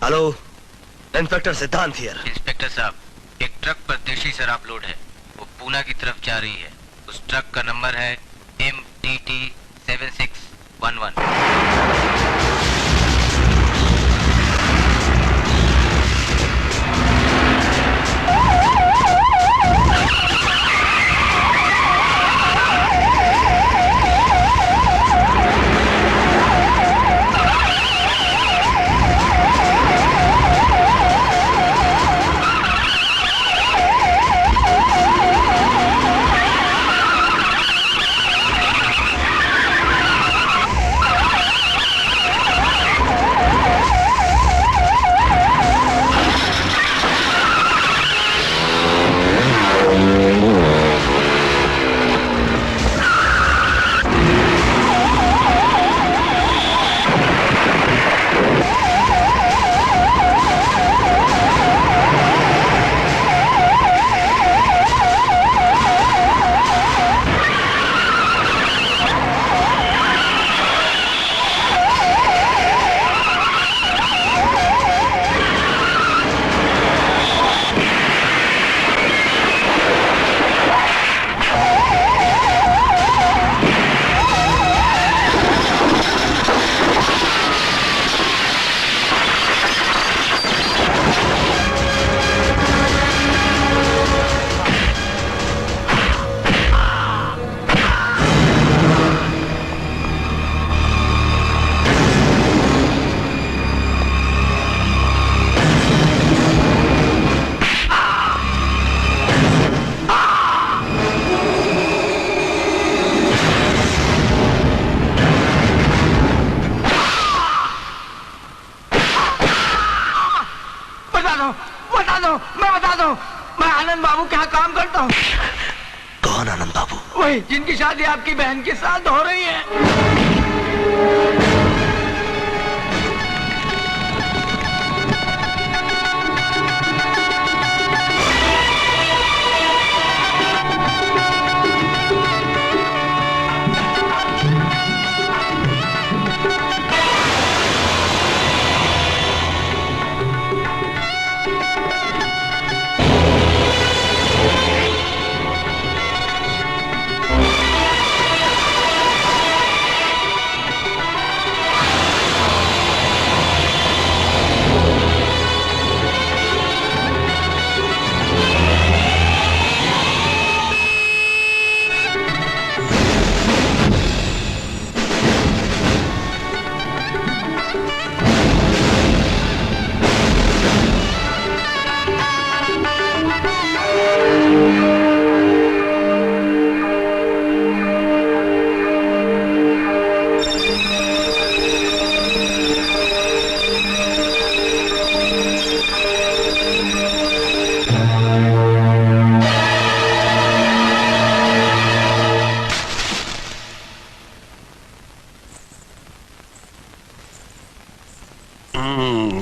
Hello, inspector सिद्धांत here. Inspector साहब, एक ट्रक पर देशी शराब लोड है, वो पूना की तरफ जा रही है। उस ट्रक का नंबर है MDT 7611। जिनकी शादी आपकी बहन के साथ हो रही है।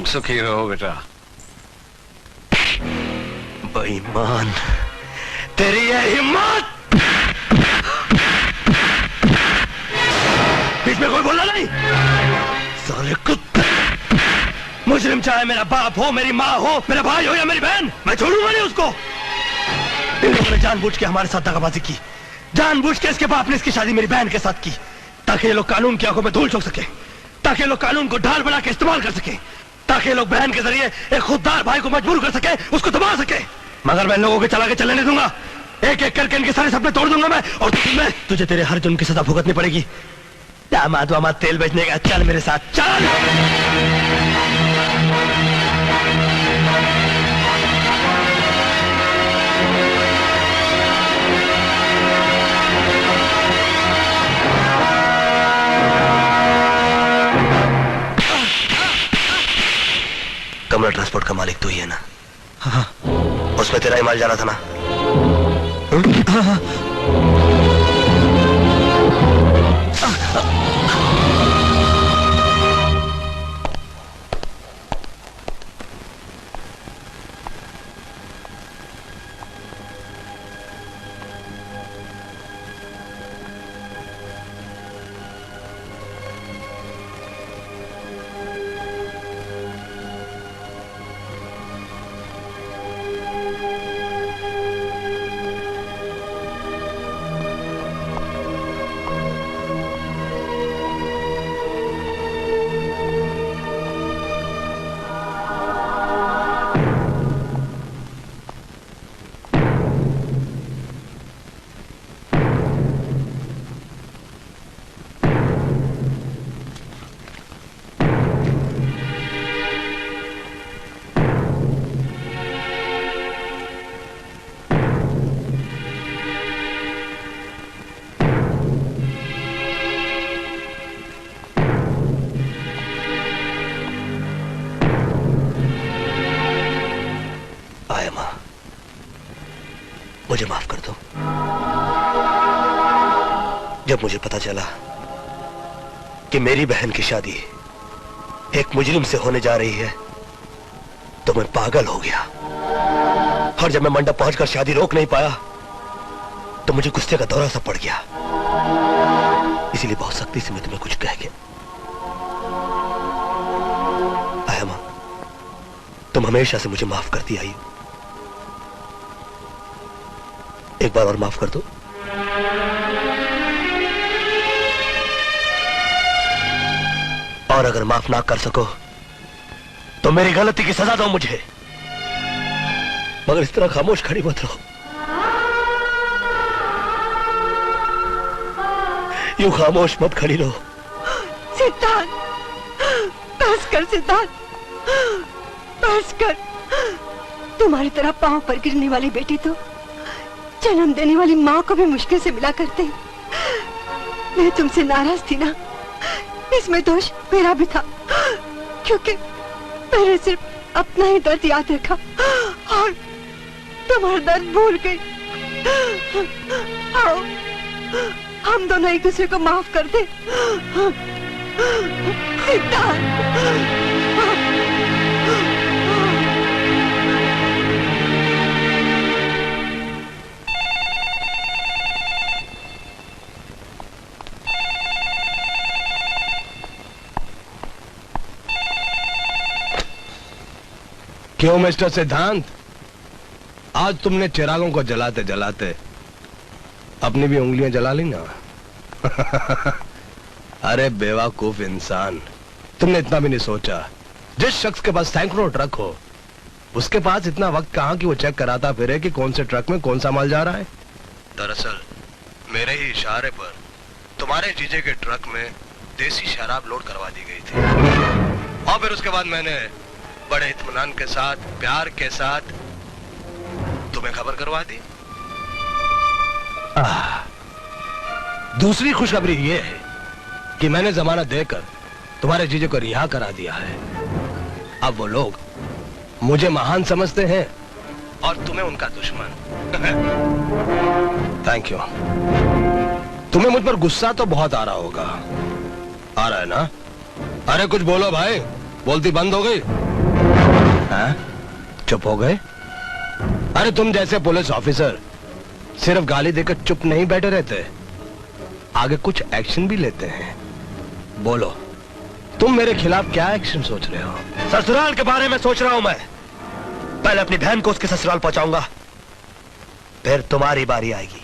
सुखी रहो बेटा। बेईमान, तेरी ये हिम्मत! बीच में कोई बोलना नहीं। साले कुत्ते, मुजरिम चाहे मेरा बाप हो, मेरी माँ हो, मेरा भाई हो या मेरी बहन, मैं छोड़ूंगा नहीं उसको। इन लोगों ने जानबूझ के हमारे साथ दगाबाजी की, जानबूझ के इसके बाप ने इसकी शादी मेरी बहन के साथ की, ताकि ये लोग कानून की आंखों में धूल झोंक सके, ताकि ये लोग कानून को ढाल बना के इस्तेमाल कर सके, ताकि लोग बहन के जरिए एक खुददार भाई को मजबूर कर सके, उसको दबा सके। मगर मैं लोगों के चला के चलने नहीं दूंगा। एक एक करके इनके सारे सपने तोड़ दूंगा मैं। और तुझे तेरे हर जुर्म की सजा भुगतनी पड़ेगी। दामाद वामाद तेल बेचने का, चल मेरे साथ चल। कमला ट्रांसपोर्ट का मालिक तू ही है ना? हाँ। उसमें तेरा ही माल जाना था ना? हाँ। मुझे माफ कर दो। जब मुझे पता चला कि मेरी बहन की शादी एक मुजरिम से होने जा रही है तो मैं पागल हो गया। और जब मैं मंडप पहुंचकर शादी रोक नहीं पाया तो मुझे गुस्से का दौरा सा पड़ गया। इसीलिए बहुत सख्ती से मैं तुम्हें कुछ कह गया। आया मां, तुम हमेशा से मुझे माफ करती आई हो, एक बार और माफ कर दो। और अगर माफ ना कर सको तो मेरी गलती की सजा दो मुझे, मगर इस तरह खामोश खड़ी मत रहो। यूं खामोश मत खड़ी रहो। सिद्धांत, बस कर सिद्धांत, बस कर। तुम्हारी तरह पांव पर गिरने वाली बेटी तो जन्म देने वाली माँ को भी मुश्किल से मिला करते। मैं तुमसे नाराज थी ना, इसमें दोष मेरा भी था, क्योंकि मैंने सिर्फ अपना ही दर्द याद रखा और तुम्हारा दर्द भूल गई। आओ, हम दोनों एक दूसरे को माफ कर दे। सिद्धांत, क्यों मिस्टर सिद्धांत, आज तुमने चिरागों को जलाते जलाते अपनी भी उंगलियां जला ली ना? अरे बेवकूफ इंसान, तुमने इतना भी नहीं सोचा जिस शख्स के पास सैकड़ों ट्रक हो उसके पास इतना वक्त कहां कि वो चेक कराता फिरे कि कौन से ट्रक में कौन सा माल जा रहा है। दरअसल मेरे ही इशारे पर तुम्हारे जीजे के ट्रक में देसी शराब लोड करवा दी गई थी और फिर उसके बाद मैंने बड़े इत्मीनान के साथ, प्यार के साथ तुम्हें खबर करवा दी। दूसरी खुशखबरी यह है कि मैंने जमानत देकर तुम्हारे जीजे को रिहा करा दिया है। अब वो लोग मुझे महान समझते हैं और तुम्हें उनका दुश्मन। Thank you. तुम्हें मुझ पर गुस्सा तो बहुत आ रहा होगा, आ रहा है ना? अरे कुछ बोलो भाई, बोलती बंद हो गई? हाँ? चुप हो गए? अरे तुम जैसे पुलिस ऑफिसर सिर्फ गाली देकर चुप नहीं बैठे रहते, आगे कुछ एक्शन भी लेते हैं। बोलो, तुम मेरे खिलाफ क्या एक्शन सोच रहे हो? ससुराल के बारे में सोच रहा हूं मैं। पहले अपनी बहन को उसके ससुराल पहुंचाऊंगा, फिर तुम्हारी बारी आएगी।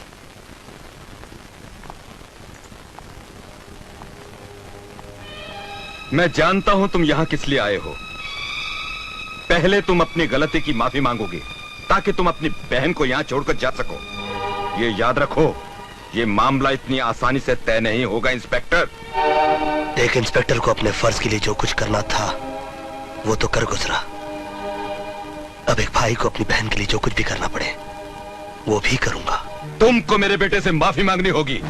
मैं जानता हूं तुम यहां किस लिए आए हो। पहले तुम अपनी गलती की माफी मांगोगे ताकि तुम अपनी बहन को यहां छोड़कर जा सको। ये याद रखो, ये मामला इतनी आसानी से तय नहीं होगा इंस्पेक्टर। एक इंस्पेक्टर को अपने फर्ज के लिए जो कुछ करना था वो तो कर गुजरा। अब एक भाई को अपनी बहन के लिए जो कुछ भी करना पड़े वो भी करूंगा। तुमको मेरे बेटे से माफी मांगनी होगी।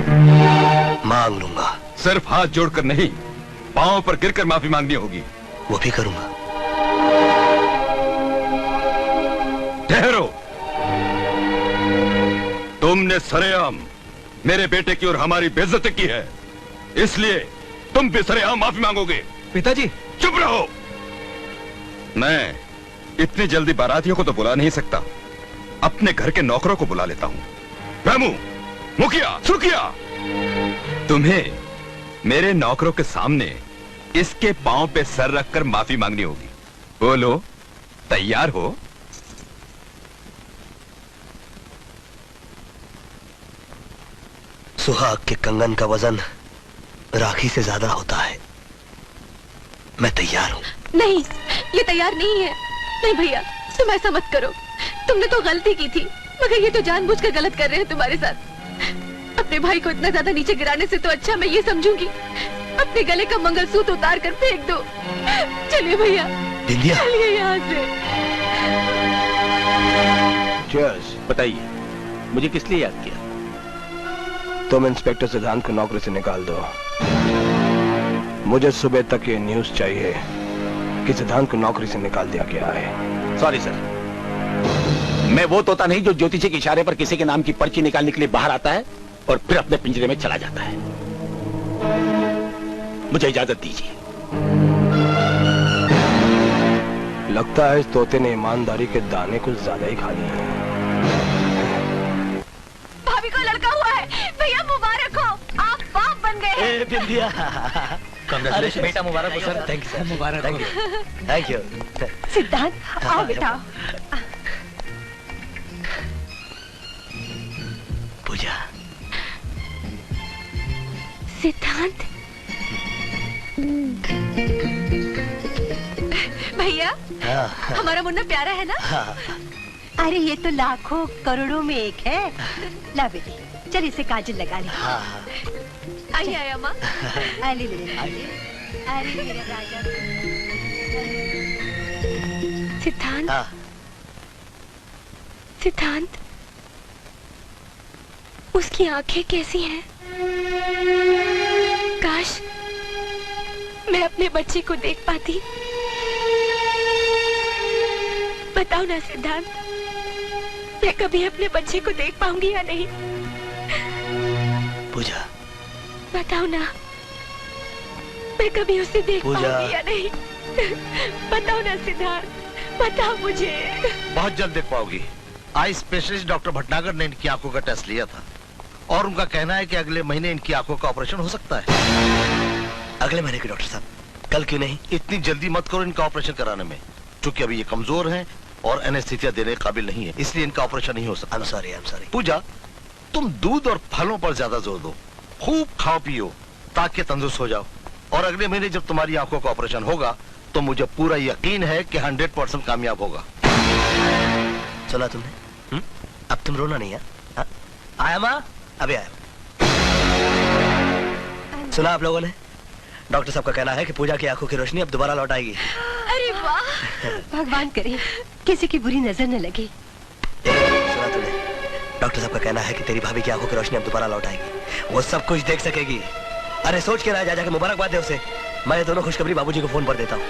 मांग लूंगा। सिर्फ हाथ जोड़कर नहीं, पांव पर गिरकर माफी मांगनी होगी। वो भी करूंगा। ठहरो, तुमने सरेआम मेरे बेटे की और हमारी बेइज्जती की है, इसलिए तुम भी सरेआम माफी मांगोगे। पिताजी चुप रहो। मैं इतनी जल्दी बारातियों को तो बुला नहीं सकता, अपने घर के नौकरों को बुला लेता हूं। रामू, मुखिया, सुखिया, तुम्हें मेरे नौकरों के सामने इसके पांव पे सर रखकर माफी मांगनी होगी। बोलो, तैयार हो? सुहाग के कंगन का वजन राखी से ज्यादा होता है। मैं तैयार हूँ। नहीं, ये तैयार नहीं है। नहीं भैया, तुम ऐसा मत करो। तुमने तो गलती की थी, मगर ये तो जानबूझकर गलत कर रहे हैं तुम्हारे साथ। अपने भाई को इतना ज्यादा नीचे गिराने से तो अच्छा मैं ये समझूंगी अपने गले का मंगलसूत्र उतार कर फेंक दो। चलिए भैया, बिंदिया, चलिए यहाँ से। चीयर्स। बताइए, मुझे किस लिए याद किया? तुम इंस्पेक्टर सिद्धांत को नौकरी से निकाल दो। मुझे सुबह तक ये न्यूज़ चाहिए कि सिद्धांत को नौकरी से निकाल दिया गया है। सॉरी सर, मैं वो तोता नहीं जो ज्योतिषी के इशारे पर किसी के नाम की पर्ची निकालने के लिए बाहर आता है और फिर अपने पिंजरे में चला जाता है। मुझे इजाजत दीजिए। लगता है इस तोते ने ईमानदारी के दाने कुछ ज्यादा ही खा लिए हैं। भाभी को लड़का हुआ है। भैया मुबारक हो, आप बाप बन गए हैं। Congratulations. बेटा मुबारक हो sir. Thank you sir. Mubarak thank you thank you. सिद्धांत आओ बेटा। पूजा। सिद्धांत भैया, हमारा मुन्ना प्यारा है ना? अरे ये तो लाखों करोड़ों में एक है। ला बेटी, चल इसे काजल लगा ले। आइए आइए अम्मा। अरे अरे मेरा राजा। सिद्धांत, सिद्धांत, उसकी आंखें कैसी हैं? काश मैं अपने बच्चे को देख पाती। बताओ ना सिद्धांत, मैं कभी अपने बच्चे को देख पाऊंगी या नहीं? पूजा, बताओ ना, मैं कभी उसे देख पाऊंगी या नहीं? बताओ ना सिद्धांत, बताओ मुझे। बहुत जल्द देख पाओगी। आई स्पेशलिस्ट डॉक्टर भटनागर ने इनकी आंखों का टेस्ट लिया था और उनका कहना है कि अगले महीने इनकी आंखों का ऑपरेशन हो सकता है। अगले महीने के डॉक्टर साहब, कल क्यों नहीं? इतनी जल्दी मत करो इनका ऑपरेशन कराने में, क्योंकि अभी ये कमजोर हैं और एनेस्थीसिया देने के काबिल नहीं है, इसलिए इनका ऑपरेशन नहीं हो सकता। I'm sorry। पूजा, तुम दूध और फलों पर ज्यादा जोर दो, खूब खाओ पियो ताकि तंदुरुस्त हो जाओ, और अगले महीने जब तुम्हारी आंखों का ऑपरेशन होगा तो मुझे पूरा यकीन है कि 100% कामयाब होगा। सुना तुमने? अब तुम रोना नहीं है? आया माँ? अभी आया। सुना आप लोगों ने? डॉक्टर साहब का कहना है कि पूजा की आंखों की रोशनी अब दोबारा लौट आएगी। अरे वाह! भगवान करे किसी की बुरी नजर न लगे। सुना तुमने? डॉक्टर साहब का कहना है कि तेरी भाभी की आंखों की रोशनी अब दोबारा लौट आएगी, वो सब कुछ देख सकेगी। अरे सोच के रहा, जा जाके मुबारकबाद दे उसे। मैं ये दोनों खुशखबरी बाबूजी को फोन पर देता हूँ।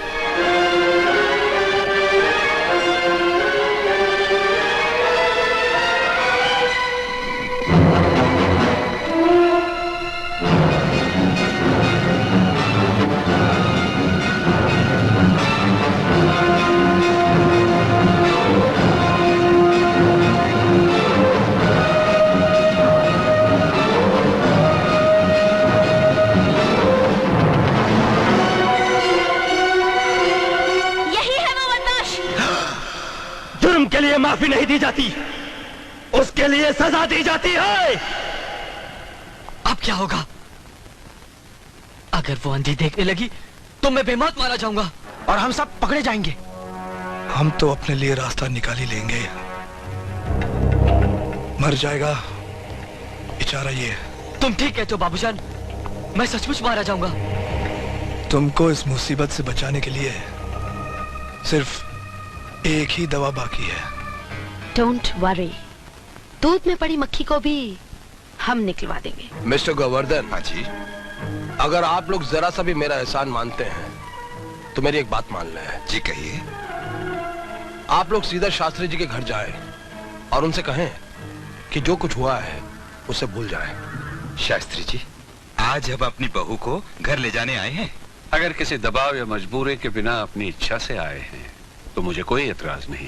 के लिए माफी नहीं दी जाती, उसके लिए सजा दी जाती है। अब क्या होगा? अगर वो अंधी देखने लगी तो मैं बेमौत मारा जाऊंगा और हम सब पकड़े जाएंगे। हम तो अपने लिए रास्ता निकाल ही लेंगे। मर जाएगा बेचारा ये। तुम ठीक कहते हो बाबूजान, मैं सचमुच मारा जाऊंगा। तुमको इस मुसीबत से बचाने के लिए सिर्फ एक ही दवा बाकी है। डोंट वरी, दूध में पड़ी मक्खी को भी हम निकलवा देंगे। मिस्टर गोवर्धन। हाँ जी। अगर आप लोग जरा सा भी मेरा एहसान मानते हैं तो मेरी एक बात मान लें। जी कहिए। आप लोग सीधा शास्त्री जी के घर जाएं और उनसे कहें कि जो कुछ हुआ है उसे भूल जाएं। शास्त्री जी, आज हम अपनी बहू को घर ले जाने आए हैं। अगर किसी दबाव या मजबूरी के बिना अपनी इच्छा से आए हैं तो मुझे कोई एतराज नहीं।